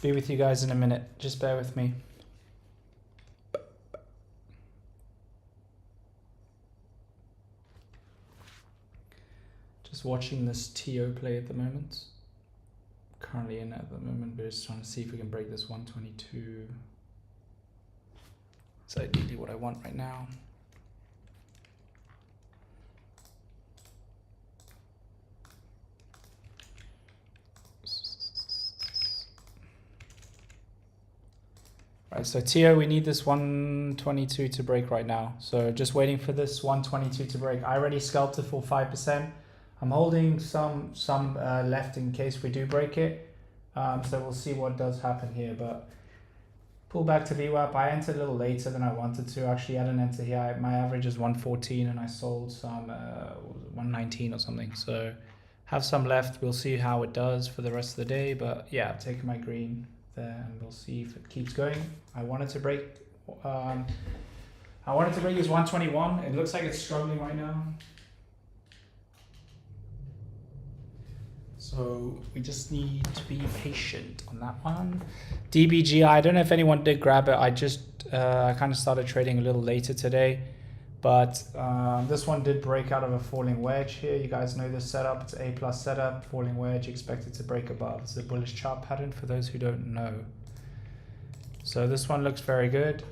Be with you guys in a minute. Just bear with me. Just watching this TO play at the moment. Currently in at the moment, but just trying to see if we can break this 122. It's ideally what I want right now. Right, so TO, we need this 122 to break right now. So just waiting for this 122 to break. I already scalped it for 5%. I'm holding some left in case we do break it. So we'll see what does happen here. But pull back to VWAP. I entered a little later than I wanted to. Actually, I didn't enter here. My average is 114 and I sold some 119 or something. So have some left. We'll see how it does for the rest of the day. But yeah, I've taken my green there and we'll see if it keeps going. I wanted to break this 121. It looks like it's struggling right now. So we just need to be patient on that one. DBGI, I don't know if anyone did grab it. I kind of started trading a little later today, but this one did break out of a falling wedge here. You guys know this setup. It's A+ setup, falling wedge, expected to break above. It's a bullish chart pattern for those who don't know. So this one looks very good.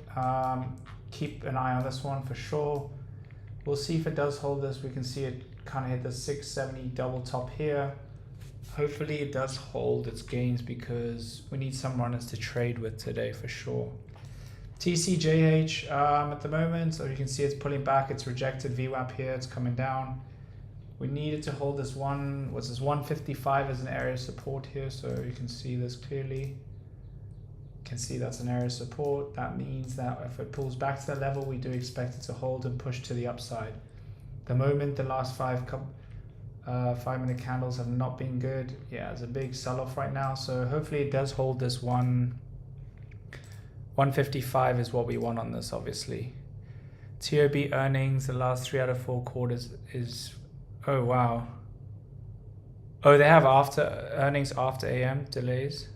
Keep an eye on this one for sure. We'll see if it does hold this. We can see it kind of hit the 670 double top here. Hopefully it does hold its gains because we need some runners to trade with today for sure. TCJH at the moment, so you can see it's pulling back. It's rejected VWAP here. It's coming down. We needed to hold this 155 as an area of support here, so you can see this clearly. You can see that's an area of support. That means that if it pulls back to that level, we do expect it to hold and push to the upside. The moment the last 5-minute candles have not been good. Yeah, it's a big sell-off right now. So hopefully it does hold this 155 is what we want on this, obviously. TOB earnings, the last 3 out of 4 quarters is, oh wow. Oh, they have earnings after AM delays.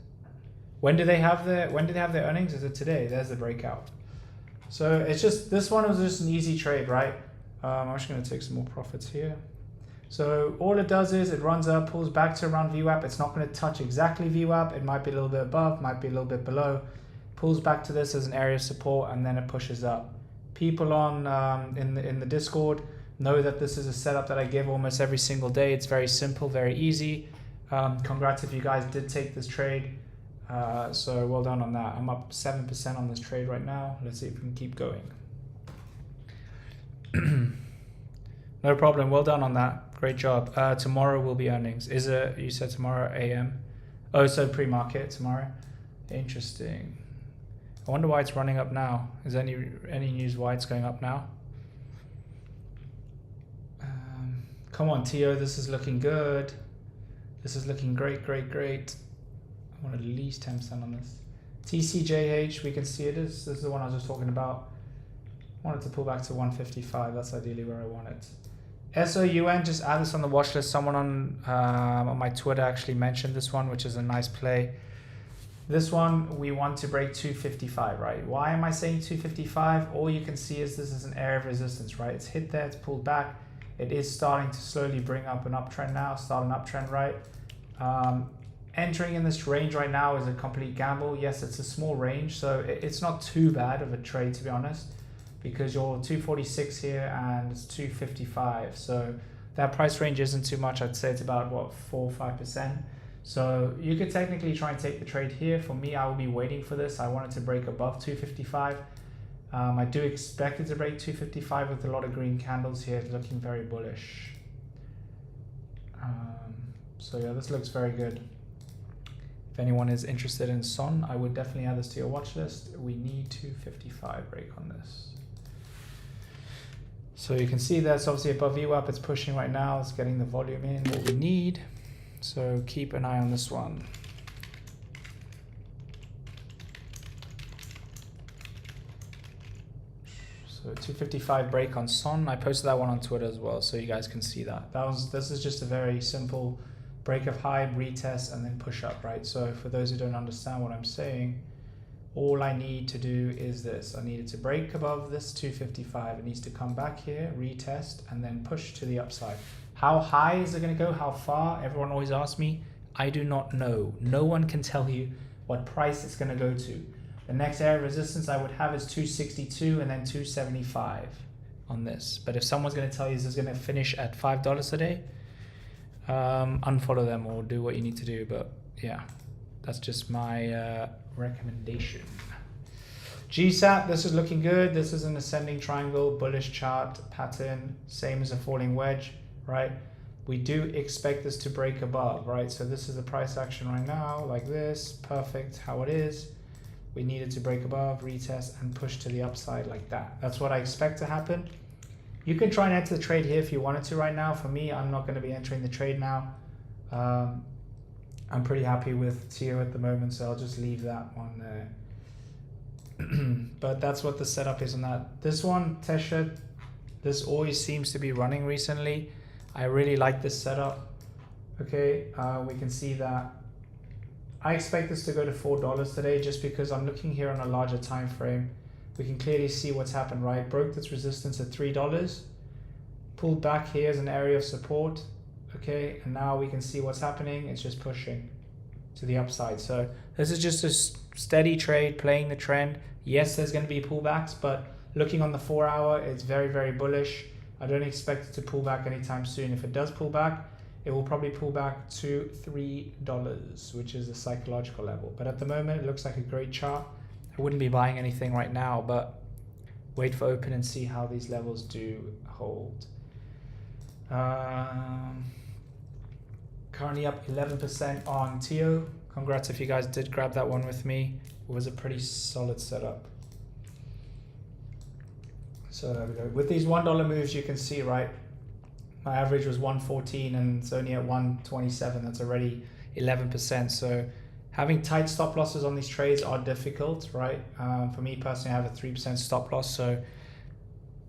When do they have their earnings? Is it today? There's the breakout. So it's just, this one was just an easy trade, right? I'm just gonna take some more profits here. So all it does is it runs up, pulls back to around VWAP. It's not going to touch exactly VWAP. It might be a little bit above, might be a little bit below. Pulls back to this as an area of support, and then it pushes up. People on in the Discord know that this is a setup that I give almost every single day. It's very simple, very easy. Congrats if you guys did take this trade. So well done on that. I'm up 7% on this trade right now. Let's see if we can keep going. No problem. Well done on that. Great job. Tomorrow will be earnings. Is it? You said tomorrow AM. Oh, so pre-market tomorrow. Interesting. I wonder why it's running up now. Is there any news why it's going up now? Come on, TO. This is looking good. This is looking great, great, great. I want at least 10% on this. TCJH. We can see it is. This is the one I was just talking about. I wanted to pull back to 155. That's ideally where I want it. SOUN, just add this on the watch list. Someone on my Twitter actually mentioned this one, which is a nice play. This one, we want to break 255, right? Why am I saying 255? All you can see is this is an area of resistance, right? It's hit there, it's pulled back. It is starting to slowly bring up an uptrend now, start an uptrend, right? Entering in this range right now is a complete gamble. Yes, it's a small range, so it's not too bad of a trade, to be honest, because you're 246 here and it's 255. So that price range isn't too much. I'd say it's about, what, 4 or 5%. So you could technically try and take the trade here. For me, I will be waiting for this. I want it to break above 255. I do expect it to break 255 with a lot of green candles here. It's looking very bullish. So yeah, this looks very good. If anyone is interested in SON, I would definitely add this to your watch list. We need 255 break on this. So you can see that's obviously above VWAP. It's pushing right now. It's getting the volume in, what we need. So keep an eye on this one. So 255 break on SON. I posted that one on Twitter as well, so you guys can see that. This is just a very simple break of high, retest, and then push up, right? So for those who don't understand what I'm saying, all I need to do is this. I need it to break above this 255. It needs to come back here, retest, and then push to the upside. How high is it going to go? How far? Everyone always asks me. I do not know. No one can tell you what price it's going to go to. The next area of resistance I would have is 262 and then 275 on this. But if someone's going to tell you this is going to finish at $5 a day, unfollow them or do what you need to do. But yeah, that's just my recommendation. GSAT, this is looking good. This is an ascending triangle, bullish chart pattern, same as a falling wedge, right? We do expect this to break above, right? So this is the price action right now, like this, perfect how it is. We need it to break above, retest, and push to the upside like that. That's what I expect to happen. You can try and enter the trade here if you wanted to right now. For me, I'm not going to be entering the trade now. I'm pretty happy with TO at the moment, so I'll just leave that one there. But that's what the setup is on that. This one, Tesha, this always seems to be running recently. I really like this setup. Okay, we can see that. I expect this to go to $4 today just because I'm looking here on a larger time frame. We can clearly see what's happened, right? Broke this resistance at $3, pulled back here as an area of support. Okay, and now we can see what's happening. It's just pushing to the upside. So this is just a steady trade, playing the trend. Yes, there's going to be pullbacks, but looking on the 4 hour, it's very, very bullish. I don't expect it to pull back anytime soon. If it does pull back, it will probably pull back to $3, which is the psychological level. But at the moment, it looks like a great chart. I wouldn't be buying anything right now, but wait for open and see how these levels do hold. Currently up 11% on TO. Congrats if you guys did grab that one with me. It was a pretty solid setup. So there we go. With these $1 moves, you can see, right, my average was 114 and it's only at 127. That's already 11%. So having tight stop losses on these trades are difficult, right? For me personally, I have a 3% stop loss, so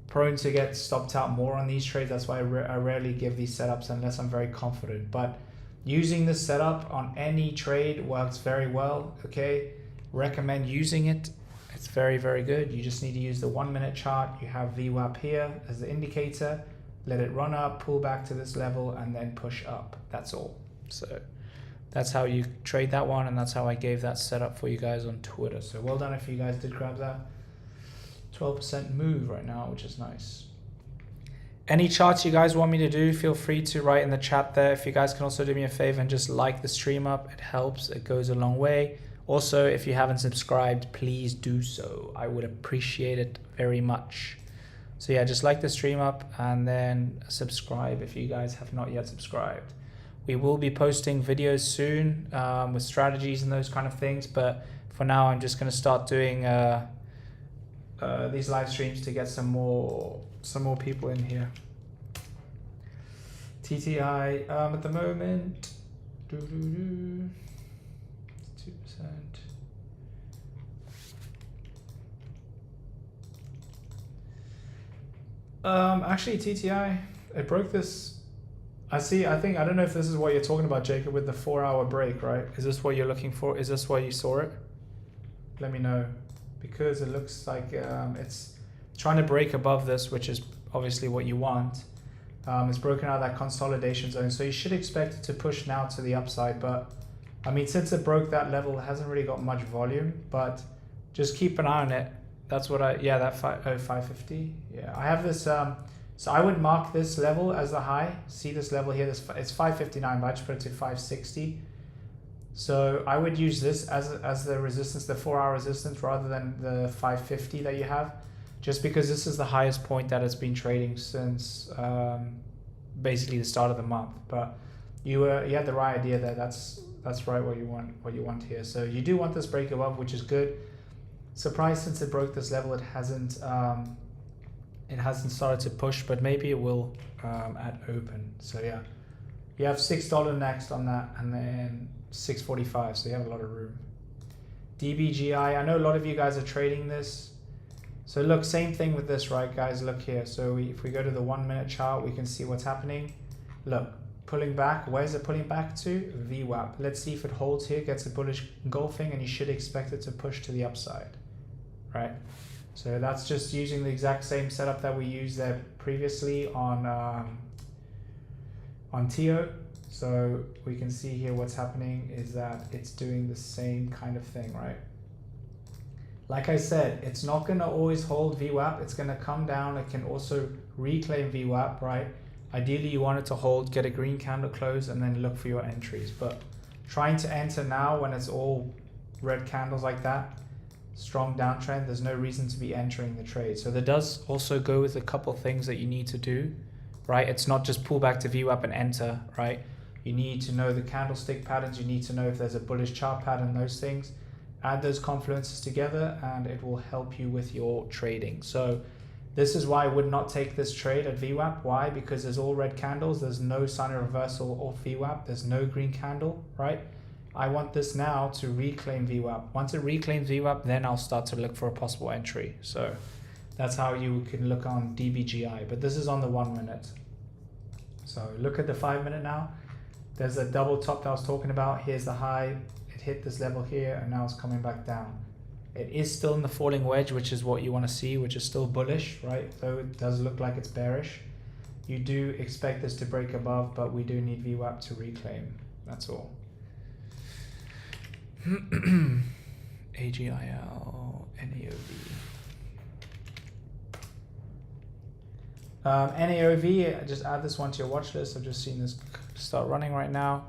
prone to get stopped out more on these trades. That's why I rarely give these setups unless I'm very confident. But using this setup on any trade works very well, okay? Recommend using it. It's very, very good. You just need to use the 1 minute chart. You have VWAP here as the indicator. Let it run up, pull back to this level, and then push up. That's all. So that's how you trade that one, and that's how I gave that setup for you guys on Twitter. So well done if you guys did grab that. 12% move right now, which is nice. Any charts you guys want me to do, feel free to write in the chat there. If you guys can also do me a favor and just like the stream up, it helps, it goes a long way. Also, if you haven't subscribed, please do so. I would appreciate it very much. So yeah, just like the stream up and then subscribe if you guys have not yet subscribed. We will be posting videos soon with strategies and those kind of things, but for now I'm just going to start doing these live streams to get some more people in here. TTI at the moment, 2%. Actually, TTI, it broke this. I don't know if this is what you're talking about, Jacob, with the 4 hour break, right? Is this what you're looking for? Is this why you saw it? Let me know, because it looks like it's trying to break above this, which is obviously what you want. It's broken out of that consolidation zone, so you should expect it to push now to the upside. But I mean, since it broke that level, it hasn't really got much volume, but just keep an eye on it. That's what that 550. Yeah, I have this, so I would mark this level as the high. See this level here, it's 559, but I just put it to 560. So I would use this as the resistance, the 4 hour resistance, rather than the 550 that you have, just because this is the highest point that it's been trading since basically the start of the month. But you had the right idea there. That's right what you want here. So you do want this break above, which is good. Surprised since it broke this level, it hasn't started to push, but maybe it will at open. So yeah, you have $6 next on that, and then 645. So you have a lot of room. DBGI, I know a lot of you guys are trading this. So look, same thing with this, right, guys? Look here. So if we go to the 1 minute chart, we can see what's happening. Look, pulling back. Where's it pulling back to? VWAP. Let's see if it holds here, gets a bullish engulfing, and you should expect it to push to the upside, right? So that's just using the exact same setup that we used there previously on TIO. So we can see here what's happening is that it's doing the same kind of thing, right? Like I said, it's not going to always hold VWAP. It's going to come down. It can also reclaim VWAP, right? Ideally, you want it to hold, get a green candle close, and then look for your entries. But trying to enter now when it's all red candles like that, strong downtrend, there's no reason to be entering the trade. So that does also go with a couple things that you need to do, right? It's not just pull back to VWAP and enter, right? You need to know the candlestick patterns. You need to know if there's a bullish chart pattern, those things. Add those confluences together and it will help you with your trading. So this is why I would not take this trade at VWAP. Why? Because there's all red candles. There's no sign of reversal or VWAP. There's no green candle, right? I want this now to reclaim VWAP. Once it reclaims VWAP, then I'll start to look for a possible entry. So that's how you can look on DBGI. But this is on the 1 minute. So look at the 5 minute now. There's a double top that I was talking about. Here's the high. It hit this level here and now it's coming back down. It is still in the falling wedge, which is what you want to see, which is still bullish, right? Though it does look like it's bearish. You do expect this to break above, but we do need VWAP to reclaim. That's all. AGIL, NAOV. NAOV, just add this one to your watch list. I've just seen this start running right now.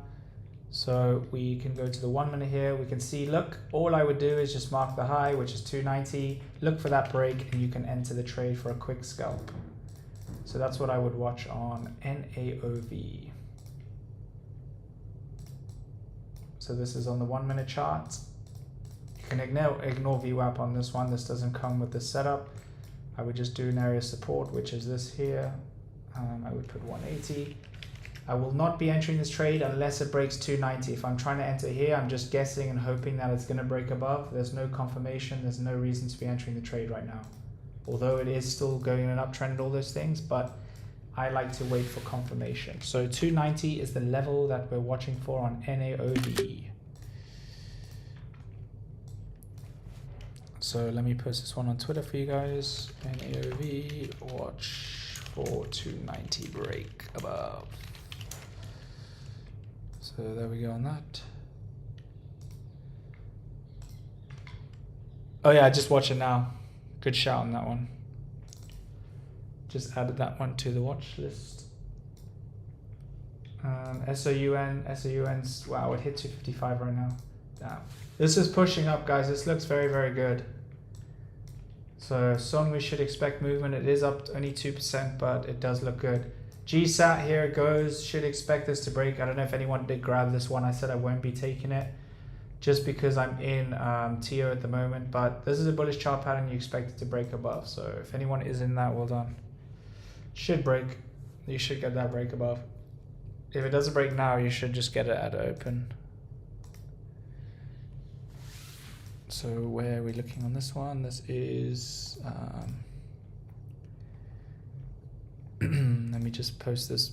So we can go to the 1 minute here. We can see, look, all I would do is just mark the high, which is 290. Look for that break and you can enter the trade for a quick scalp. So that's what I would watch on NAOV. So this is on the 1 minute chart. You can ignore VWAP on this one. This doesn't come with this setup. I would just do an area of support, which is this here. I would put 180. I will not be entering this trade unless it breaks 290. If I'm trying to enter here, I'm just guessing and hoping that it's going to break above. There's no confirmation. There's no reason to be entering the trade right now. Although it is still going in an uptrend and all those things, but I like to wait for confirmation. So 290 is the level that we're watching for on NAOV. So let me post this one on Twitter for you guys. NAOV, watch for 290 break above. So there we go on that. Oh yeah, just watch it now. Good shout on that one. Just added that one to the watch list. SOUN's, wow, it hit 255 right now. Damn. This is pushing up, guys. This looks very, very good. So Song, we should expect movement. It is up only 2%, but it does look good. GSAT, here it goes. Should expect this to break. I don't know if anyone did grab this one. I said I won't be taking it just because I'm in TIO at the moment. But this is a bullish chart pattern. You expect it to break above. So if anyone is in that, well done. Should break. You should get that break above. If it doesn't break now, you should just get it at open. So where are we looking on this one? This is... let me just post this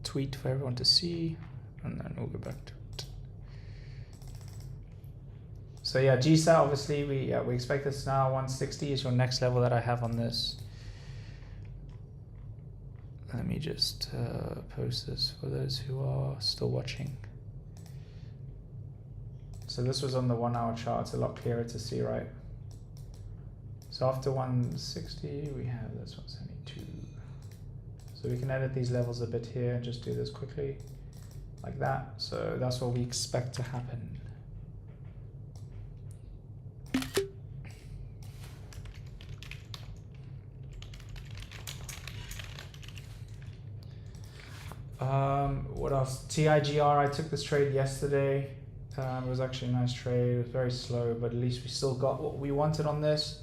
tweet for everyone to see, and then we'll go back to it. So yeah, GSAT, obviously we expect this now. 160 is your next level that I have on this. Let me just post this for those who are still watching. So this was on the 1 hour chart. It's a lot clearer to see, right? So after 160, we have this 172. So we can edit these levels a bit here and just do this quickly, like that. So that's what we expect to happen. What else? TIGR, I took this trade yesterday. It was actually a nice trade. It was very slow, but at least we still got what we wanted on this.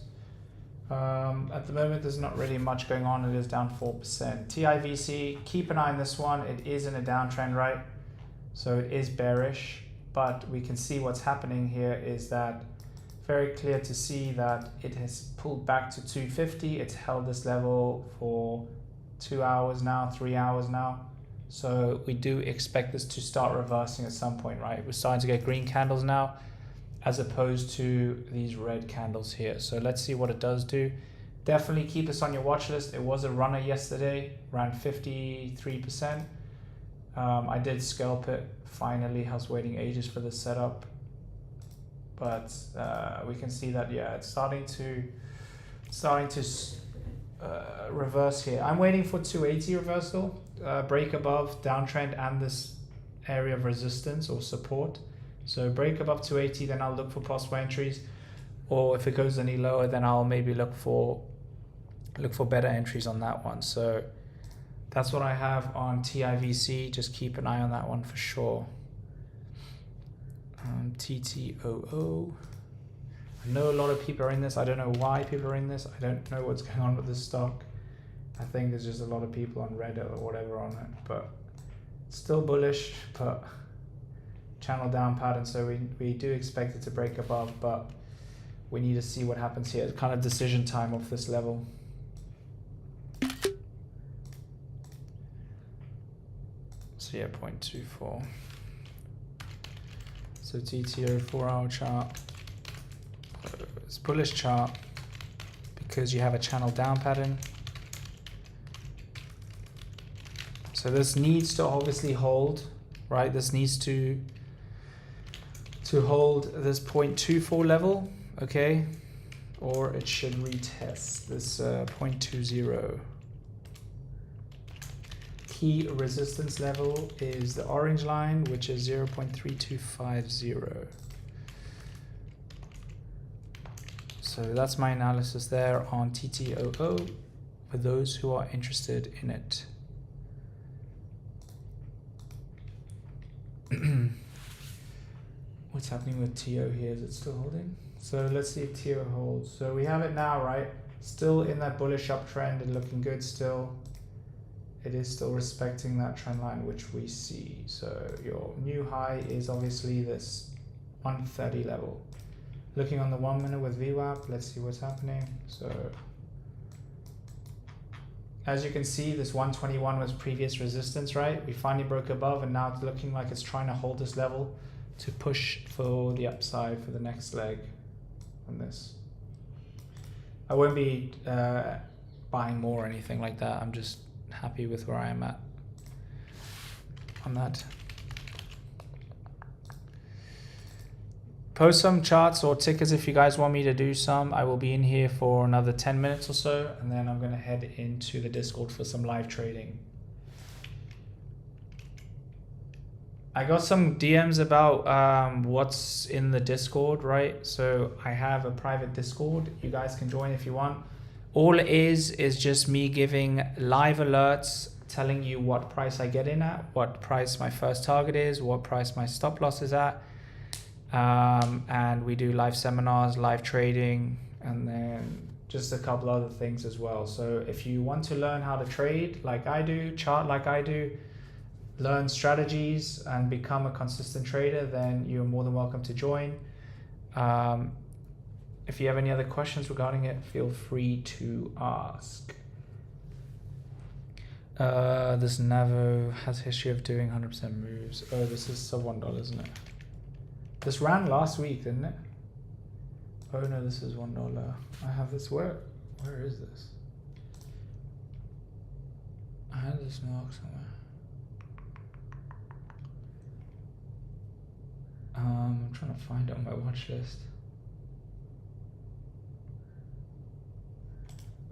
At the moment, there's not really much going on. It is down 4%. TIVC, keep an eye on this one. It is in a downtrend, right? So it is bearish, but we can see what's happening here is that very clear to see that it has pulled back to 250. It's held this level for 2 hours now, 3 hours now. So we do expect this to start reversing at some point, right? We're starting to get green candles now, as opposed to these red candles here. So let's see what it does do. Definitely keep this on your watch list. It was a runner yesterday, around 53%. I did scalp it. Finally, I was waiting ages for this setup. But we can see that, yeah, it's starting to reverse here. I'm waiting for 280 reversal, break above downtrend and this area of resistance or support. So break above 280, then I'll look for possible entries, or if it goes any lower, then I'll maybe look for better entries on that one. So that's what I have on TIVC. Just keep an eye on that one for sure. TTOO. I know a lot of people are in this. I don't know why people are in this. I don't know what's going on with this stock. I think there's just a lot of people on Reddit or whatever on it, but it's still bullish, but channel down pattern. So we do expect it to break above, but we need to see what happens here. It's kind of decision time off this level. So yeah, 0.24. So TTO 4-hour chart. It's bullish chart because you have a channel down pattern. So this needs to obviously hold, right? This needs to hold this 0.24 level, okay? Or it should retest this 0.20. Key resistance level is the orange line, which is 0.3250. So that's my analysis there on TTOO for those who are interested in it. What's happening with TO here? Is it still holding? So let's see if TO holds. So we have it now, right? Still in that bullish uptrend and looking good still. It is still respecting that trend line, which we see. So your new high is obviously this 130 level. Looking on the 1 minute with VWAP, let's see what's happening. So as you can see, this 121 was previous resistance, right? We finally broke above, and now it's looking like it's trying to hold this level to push for the upside for the next leg on this. I won't be buying more or anything like that. I'm just happy with where I am at on that. Post some charts or tickers if you guys want me to do some. I will be in here for another 10 minutes or so, and then I'm going to head into the Discord for some live trading. I got some DMs about what's in the Discord, right? So I have a private Discord. You guys can join if you want. All it is just me giving live alerts, telling you what price I get in at, what price my first target is, what price my stop loss is at. And we do live seminars, live trading, and then just a couple other things as well. So if you want to learn how to trade like I do, chart like I do, learn strategies and become a consistent trader, then you're more than welcome to join. If you have any other questions regarding it, feel free to ask. This Navo has history of doing 100% moves. Oh, this is sub $1, isn't it? This ran last week, didn't it? Oh no, this is $1. I have this. Where is this? I had this mark somewhere. I'm trying to find it on my watch list.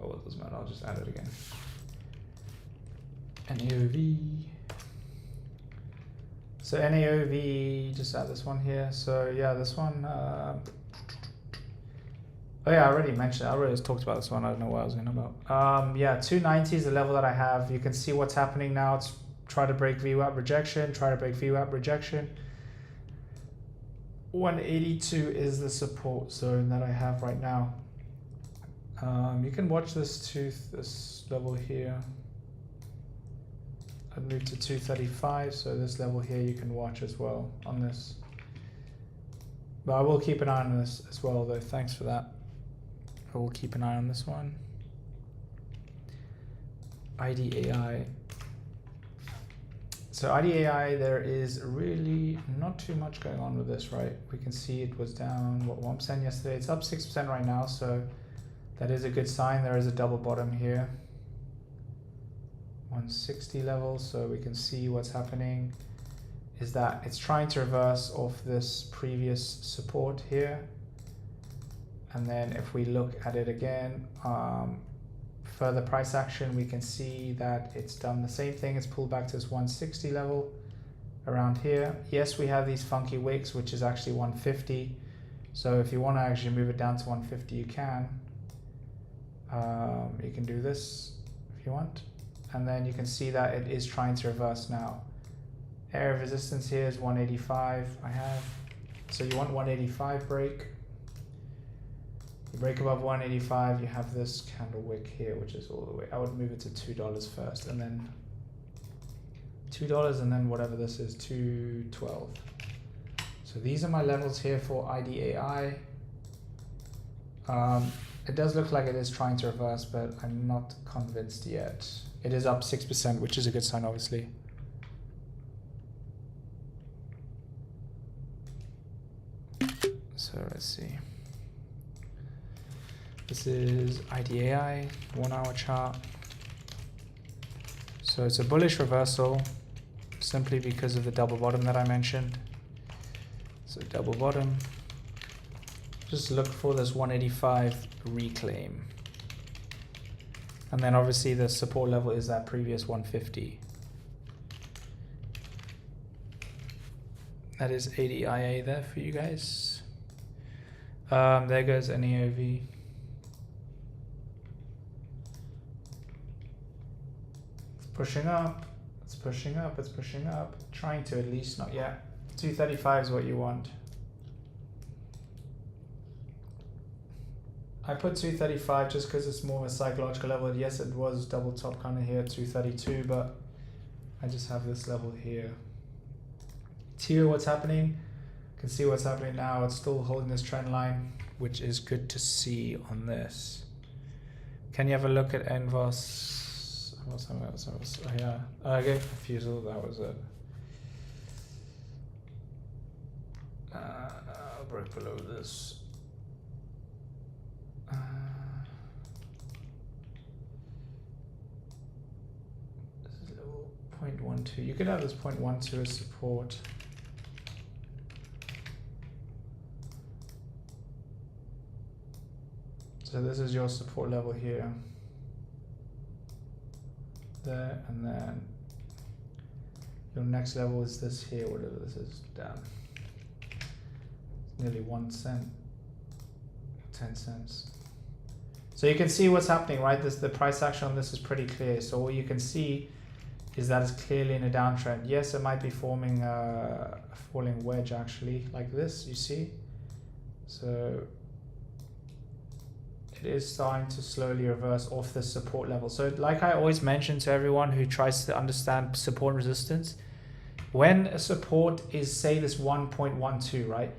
Oh, it doesn't matter. I'll just add it again. NAOV. So NAOV, just add this one here. So yeah, this one. Oh yeah, I already mentioned. I already talked about this one. I don't know what I was going about. Yeah, 290 is the level that I have. You can see what's happening now. It's try to break VWAP rejection. Try to break VWAP rejection. 182 is the support zone that I have right now. You can watch this level here. I moved to 235, so this level here you can watch as well on this. But I will keep an eye on this as well, though. Thanks for that. I will keep an eye on this one. IDAI. So IDAI, there is really not too much going on with this, right? We can see it was down, what, 1% yesterday. It's up 6% right now, so that is a good sign. There is a double bottom here. 160 level, so we can see what's happening is that it's trying to reverse off this previous support here. And then if we look at it again, further price action, we can see that it's done the same thing. It's pulled back to this 160 level around here. Yes, we have these funky wicks, which is actually 150. So if you want to actually move it down to 150, you can. You can do this if you want. And then you can see that it is trying to reverse now. Area of resistance here is 185 I have. So you want 185 break. You break above 185, you have this candle wick here, which is all the way. I would move it to $2 first, and then $2, and then whatever this is, 212. So these are my levels here for IDAI. It does look like it is trying to reverse, but I'm not convinced yet. It is up 6%, which is a good sign, obviously. So let's see. This is IDAI, 1 hour chart. So it's a bullish reversal simply because of the double bottom that I mentioned. So double bottom. Just look for this 185 reclaim. And then obviously the support level is that previous 150. That is ADIA there for you guys. There goes NEOV. Pushing up, it's pushing up, it's pushing up. Trying to at least, not yet. 235 is what you want. I put 235 just because it's more of a psychological level. Yes, it was double top kind of here at 232, but I just have this level here. Here, what's happening? You can see what's happening now. It's still holding this trend line, which is good to see on this. Can you have a look at NVOS? Oh yeah, I get confused. That was it. I'll break below this. This is level 0.12. You could have this 0.12 as support. So this is your support level here. There, and then your next level is this here, whatever this is, down. It's nearly 1 cent, 10 cents. So you can see what's happening, right? The price action on this is pretty clear. So what you can see is that it's clearly in a downtrend. Yes, it might be forming a falling wedge actually, like this, you see? So it is starting to slowly reverse off the support level. So like I always mention to everyone who tries to understand support and resistance, when a support is, say, this 1.12, right?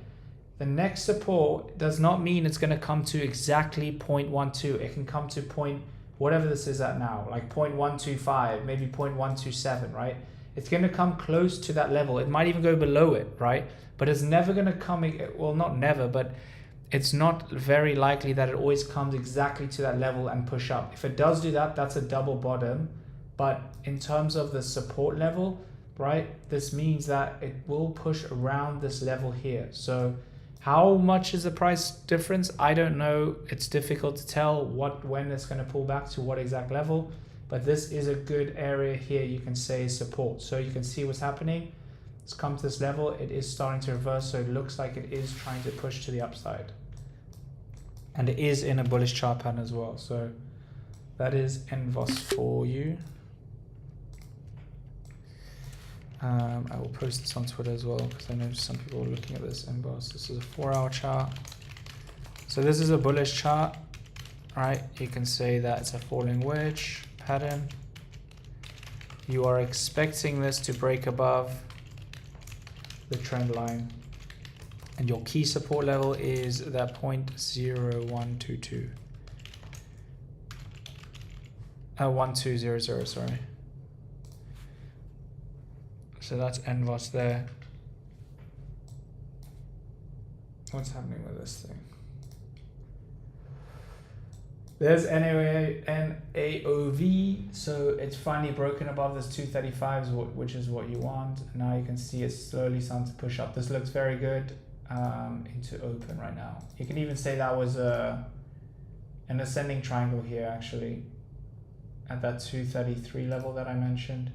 The next support does not mean it's going to come to exactly 0.12. It can come to whatever this is at now, like 0.125, maybe 0.127, right? It's going to come close to that level. It might even go below it, right? But it's never going to come, well, not never, but it's not very likely that it always comes exactly to that level and push up. If it does do that, that's a double bottom. But in terms of the support level, right, this means that it will push around this level here. So how much is the price difference? I don't know. It's difficult to tell when it's going to pull back to what exact level. But this is a good area here, you can say, is support. So you can see what's happening. It's come to this level. It is starting to reverse. So it looks like it is trying to push to the upside. And it is in a bullish chart pattern as well. So that is NVOS for you. I will post this on Twitter as well because I know some people are looking at this NVOS. This is a 4-hour chart. So this is a bullish chart, right? You can say that it's a falling wedge pattern. You are expecting this to break above the trend line. And your key support level is that 0.0122. 1200, sorry. So that's NVOS there. What's happening with this thing? There's NAOV, so it's finally broken above this 235, which is what you want. And now you can see it's slowly starting to push up. This looks very good into open right now. You can even say that was an ascending triangle here, actually, at that 233 level that I mentioned.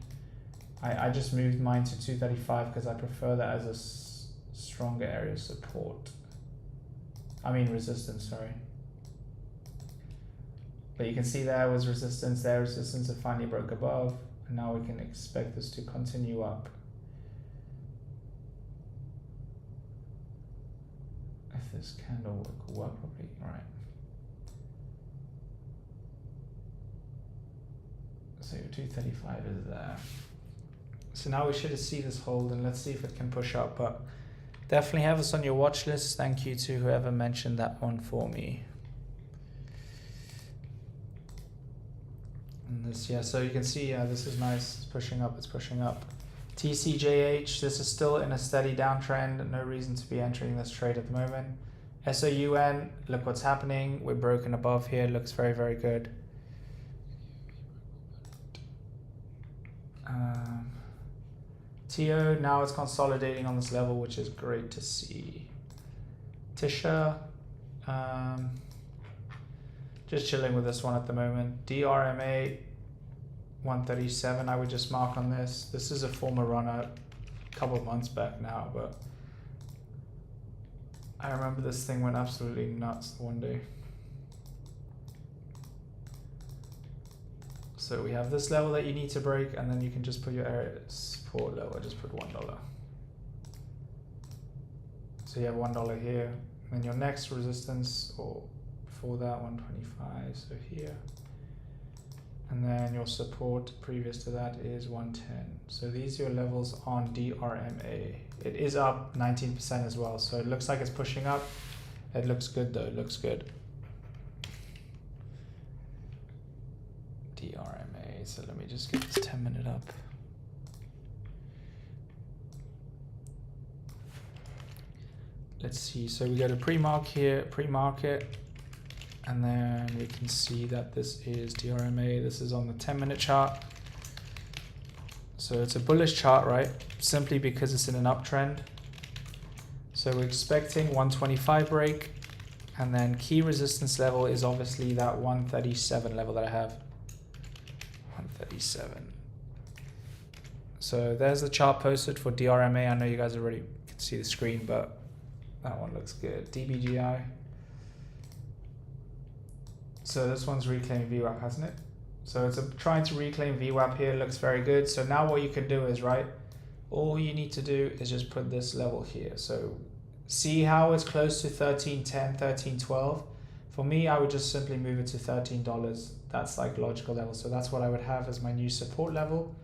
I just moved mine to 235 because I prefer that as a stronger area of support. I mean resistance, sorry. But you can see there was resistance, there resistance, it finally broke above, and now we can expect this to continue up. If this candle will work properly, right. So 235 is there. So now we should see this hold, and let's see if it can push up, but definitely have this on your watch list. Thank you to whoever mentioned that one for me. And this, yeah, so you can see, yeah, this is nice. It's pushing up, it's pushing up. TCJH, this is still in a steady downtrend. No reason to be entering this trade at the moment. SOUN, look what's happening. We're broken above here. Looks very, very good. TO, now it's consolidating on this level, which is great to see. Tisha, just chilling with this one at the moment. DRMA 137, I would just mark on this. This is a former runner a couple of months back now, but I remember this thing went absolutely nuts one day. So we have this level that you need to break, and then you can just put your area support level. Just put $1. So you have $1 here, and then your next resistance, or before that, 125. So here, and then your support previous to that is 110. So these are your levels on DRMA. It is up 19% as well, so it looks like it's pushing up. It looks good though. It looks good. DRMA, so let me just get this 10-minute up. Let's see, so we go to pre-mark here, pre-market, and then we can see that this is DRMA. This is on the 10-minute chart. So it's a bullish chart, right? Simply because it's in an uptrend. So we're expecting 125 break, and then key resistance level is obviously that 137 level that I have. 137. So there's the chart posted for DRMA. I know you guys already can see the screen, but that one looks good. DBGI. So this one's reclaiming VWAP, hasn't it? So it's trying to reclaim VWAP here. Looks very good. So now what you can do is, right, all you need to do is just put this level here. So see how it's close to 13.10, 13.12. For me, I would just simply move it to $13. That's like logical level. So that's what I would have as my new support level.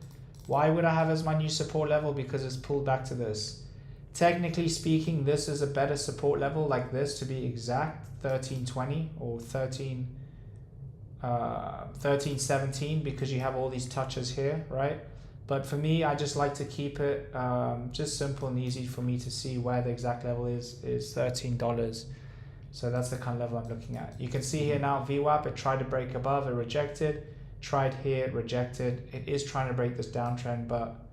Why would I have as my new support level? Because it's pulled back to this. Technically speaking, this is a better support level, like this to be exact, 13.20 or 13.17, because you have all these touches here, right? But for me, I just like to keep it just simple and easy for me to see where the exact level is $13. So that's the kind of level I'm looking at. You can see here now VWAP, it tried to break above, it rejected, tried here, it rejected. It is trying to break this downtrend, but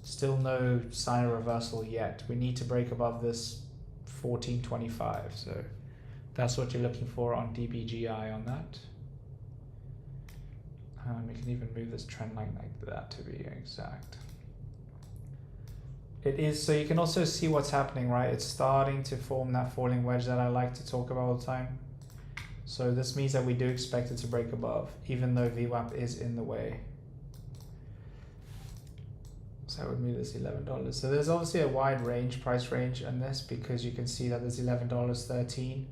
still no sign of reversal yet. We need to break above this 14.25. So that's what you're looking for on DBGI on that. We can even move this trend line like that to be exact. It is, so you can also see what's happening, right? It's starting to form that falling wedge that I like to talk about all the time. So this means that we do expect it to break above, even though VWAP is in the way. So I would move this $11. So there's obviously a wide range, price range on this, because you can see that there's $11, $13.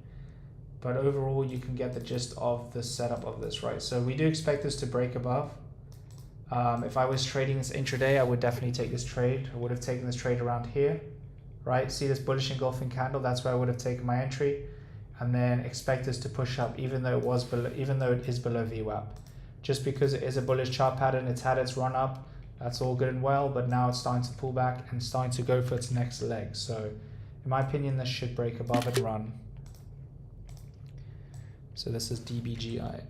But overall, you can get the gist of the setup of this, right? So we do expect this to break above. If I was trading this intraday, I would definitely take this trade. I would have taken this trade around here, right? See this bullish engulfing candle? That's where I would have taken my entry, and then expect this to push up, even though it was below, even though it is below VWAP. Just because it is a bullish chart pattern, it's had its run up. That's all good and well, but now it's starting to pull back and starting to go for its next leg. So in my opinion, this should break above and run. So this is DBGI.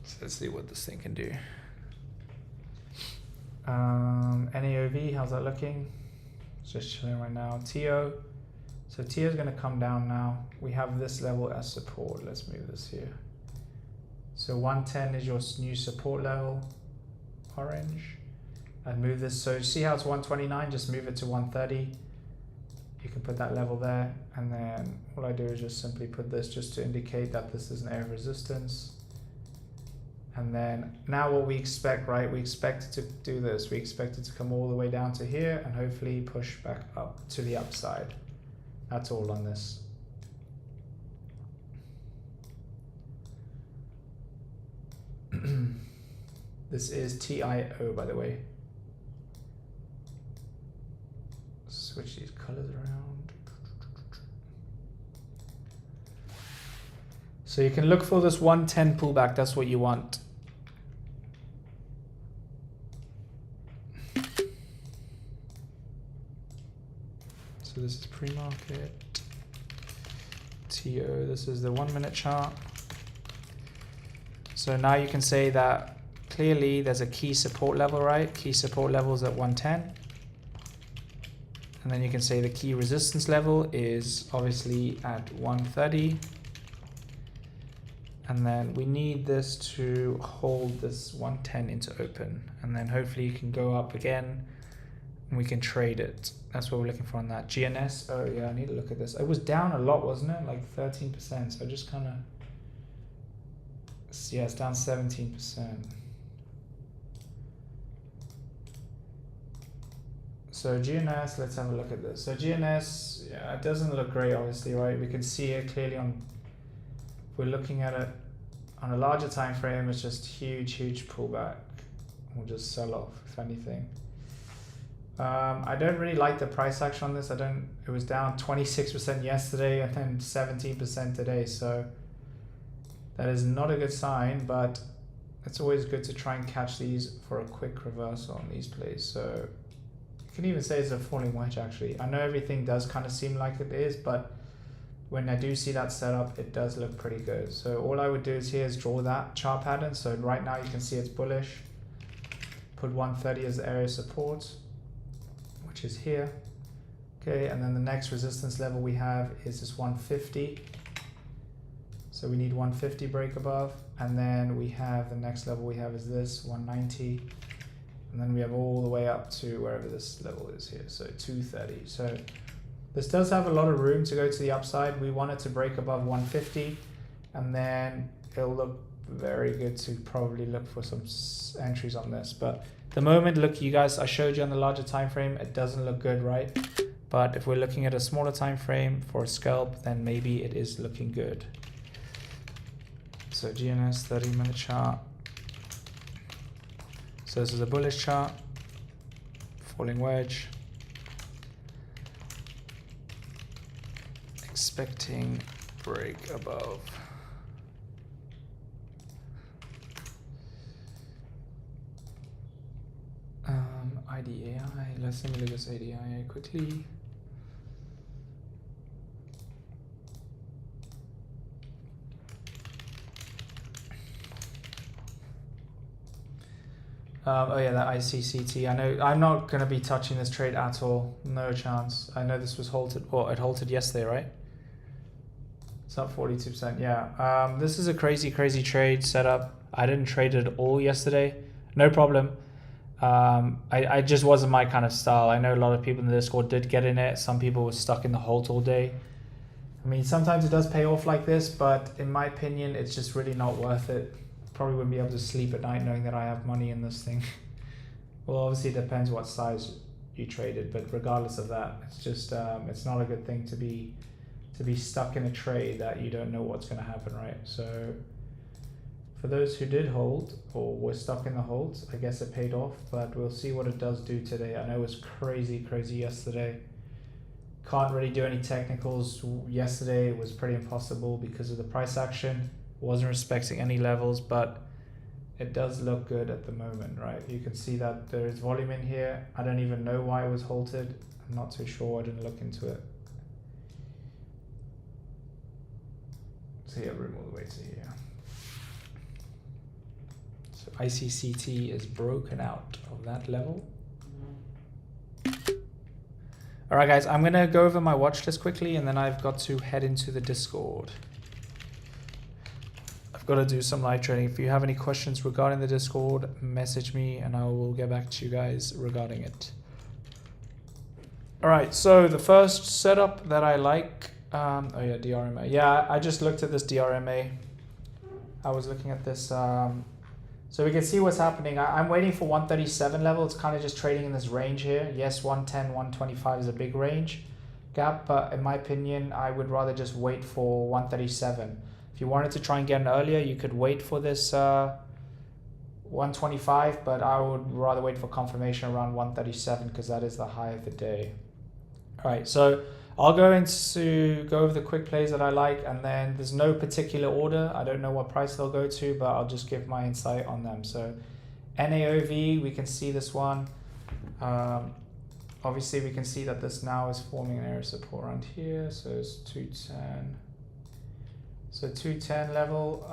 So let's see what this thing can do. NAOV, how's that looking? It's just chilling right now. TO. So TO is going to come down now. We have this level as support. Let's move this here. So 110 is your new support level, orange. I'd move this. So see how it's 129? Just move it to 130. You can put that level there. And then all I do is just simply put this just to indicate that this is an area of resistance. And then now what we expect, right? We expect it to do this. We expect it to come all the way down to here and hopefully push back up to the upside. That's all on this. This is TIO, by the way. Switch these colors around. So you can look for this 110 pullback. That's what you want. So this is pre-market. TO, this is the 1 minute chart. So now you can say that clearly there's a key support level, right? Key support level is at 110. And then you can say the key resistance level is obviously at 130. And then we need this to hold this 110 into open. And then hopefully you can go up again and we can trade it. That's what we're looking for on that. GNS, oh yeah, I need to look at this. It was down a lot, wasn't it? Like 13%, so I just kind of, yeah, it's down 17%. So GNS, let's have a look at this. So GNS, yeah, it doesn't look great, obviously, right? We can see it clearly on, if we're looking at it on a larger time frame, it's just huge pullback. We'll just sell off, if anything. I don't really like the price action on this. It was down 26% yesterday and then 17% today. So that is not a good sign, but it's always good to try and catch these for a quick reversal on these plays. So you can even say it's a falling wedge actually. I know everything does kind of seem like it is, but when I do see that setup, it does look pretty good. So all I would do is here is draw that chart pattern. So right now you can see it's bullish. Put 130 as the area of support, which is here. Okay, and then the next resistance level we have is this 150. So we need 150 break above, and then we have the next level we have is this 190, and then we have all the way up to wherever this level is here, so 230. So this does have a lot of room to go to the upside. We want it to break above 150, and then it'll look very good to probably look for some entries on this. But the moment, look, you guys, I showed you on the larger time frame, it doesn't look good, right? But if we're looking at a smaller time frame for a scalp, then maybe it is looking good. So GNS 30-minute chart. So this is a bullish chart, falling wedge. Expecting break above. IDAI, let's look at this IDAI quickly. Oh yeah, that ICCT. I know I'm not going to be touching this trade at all. No chance. I know this was halted, or it halted yesterday, right? It's up 42%. Yeah. This is a crazy trade setup. I didn't trade it at all yesterday. No problem. I just wasn't my kind of style. I know a lot of people in the Discord did get in it. Some people were stuck in the halt all day. I mean, sometimes it does pay off like this, but in my opinion, it's just really not worth it. Probably wouldn't be able to sleep at night knowing that I have money in this thing. Well, obviously it depends what size you traded, but regardless of that, it's just it's not a good thing to be stuck in a trade that you don't know what's going to happen, right? So for those who did hold or were stuck in the holds, I guess it paid off, but we'll see what it does do today. I know it was crazy yesterday. Can't really do any technicals. Yesterday it was pretty impossible because of the price action. Wasn't respecting any levels, but it does look good at the moment, right? You can see that there is volume in here. I don't even know why it was halted. I'm not too sure, I didn't look into it. So yeah, room all the way to here. So ICCT is broken out of that level. All right, guys, I'm gonna go over my watch list quickly, and then I've got to head into the Discord. I've got to do some live trading. If you have any questions regarding the Discord, message me and I will get back to you guys regarding it. All right, so the first setup that I like, oh yeah, DRMA. Yeah, I just looked at this DRMA. I was looking at this, so we can see what's happening. I'm waiting for 137 level. It's kind of just trading in this range here. Yes, 110, 125 is a big range gap, but in my opinion, I would rather just wait for 137. If you wanted to try and get in earlier, you could wait for this 125, but I would rather wait for confirmation around 137 because that is the high of the day. All right, so I'll go over the quick plays that I like, and then there's no particular order. I don't know what price they'll go to, but I'll just give my insight on them. So NAOV, we can see this one. Obviously, we can see that this now is forming an area of support around here. So it's 210. So 210 level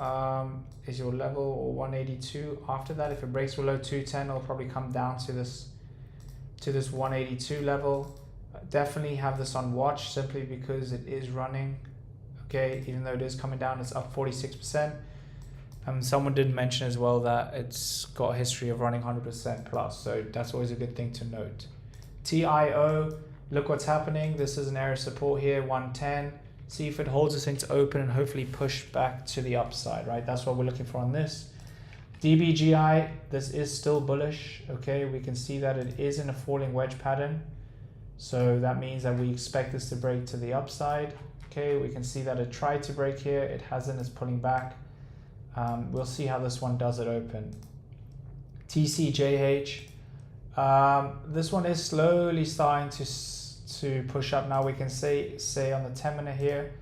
is your level, or 182. After that, if it breaks below 210, it'll probably come down to this 182 level. Definitely have this on watch simply because it is running. Okay, even though it is coming down, it's up 46%. Someone did mention as well that it's got a history of running 100% plus, so that's always a good thing to note. TIO, look what's happening. This is an area of support here, 110. See if it holds this thing to open and hopefully push back to the upside, right? That's what we're looking for on this. DBGI, this is still bullish. Okay, we can see that it is in a falling wedge pattern. So that means that we expect this to break to the upside. Okay, we can see that it tried to break here. It hasn't, it's pulling back. We'll see how this one does it open. TCJH, this one is slowly starting to push up. Now we can say on the 10-minute here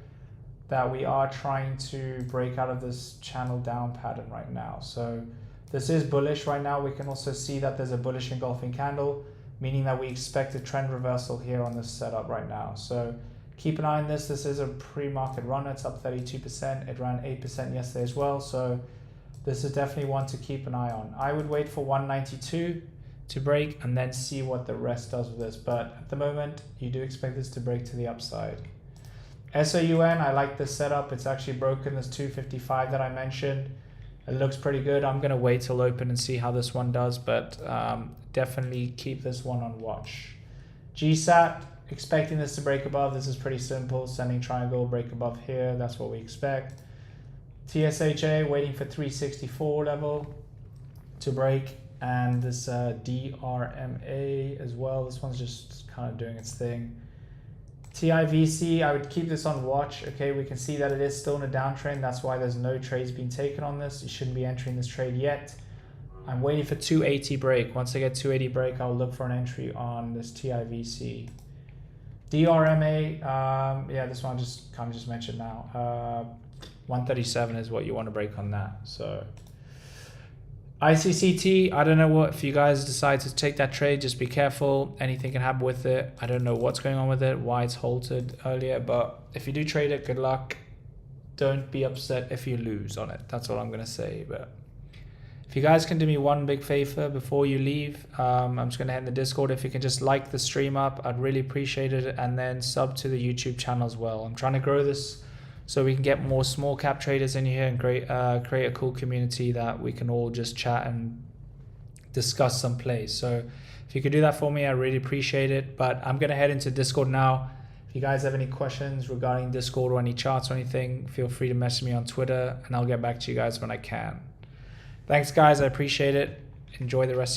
that we are trying to break out of this channel down pattern right now. So this is bullish right now. We can also see that there's a bullish engulfing candle, meaning that we expect a trend reversal here on this setup right now. So keep an eye on this. This is a pre-market run. It's up 32%. It ran 8% yesterday as well. So this is definitely one to keep an eye on. I would wait for 192 to break and then see what the rest does with this. But at the moment, you do expect this to break to the upside. SOUN, I like this setup. It's actually broken this 255 that I mentioned. It looks pretty good. I'm going to wait till open and see how this one does, but definitely keep this one on watch. GSAT, expecting this to break above. This is pretty simple. Sending triangle, break above here. That's what we expect. TSHA, waiting for 364 level to break. And this DRMA as well. This one's just kind of doing its thing. TIVC, I would keep this on watch. Okay, we can see that it is still in a downtrend. That's why there's no trades being taken on this. You shouldn't be entering this trade yet. I'm waiting for 280 break. Once I get 280 break, I'll look for an entry on this TIVC. DRMA, yeah, this one just kind of just mentioned now. 137 is what you want to break on that. So ICCT, I don't know what, if you guys decide to take that trade, just be careful. Anything can happen with it. I don't know what's going on with it, why it's halted earlier, but if you do trade it, good luck. Don't be upset if you lose on it. That's all I'm going to say. But if you guys can do me one big favor before you leave, I'm just going to head in the Discord. If you can just like the stream up, I'd really appreciate it. And then sub to the YouTube channel as well. I'm trying to grow this so we can get more small cap traders in here and create a cool community that we can all just chat and discuss some plays. So if you could do that for me, I really appreciate it. But I'm going to head into Discord now. If you guys have any questions regarding Discord or any charts or anything, feel free to message me on Twitter and I'll get back to you guys when I can. Thanks, guys. I appreciate it. Enjoy the rest of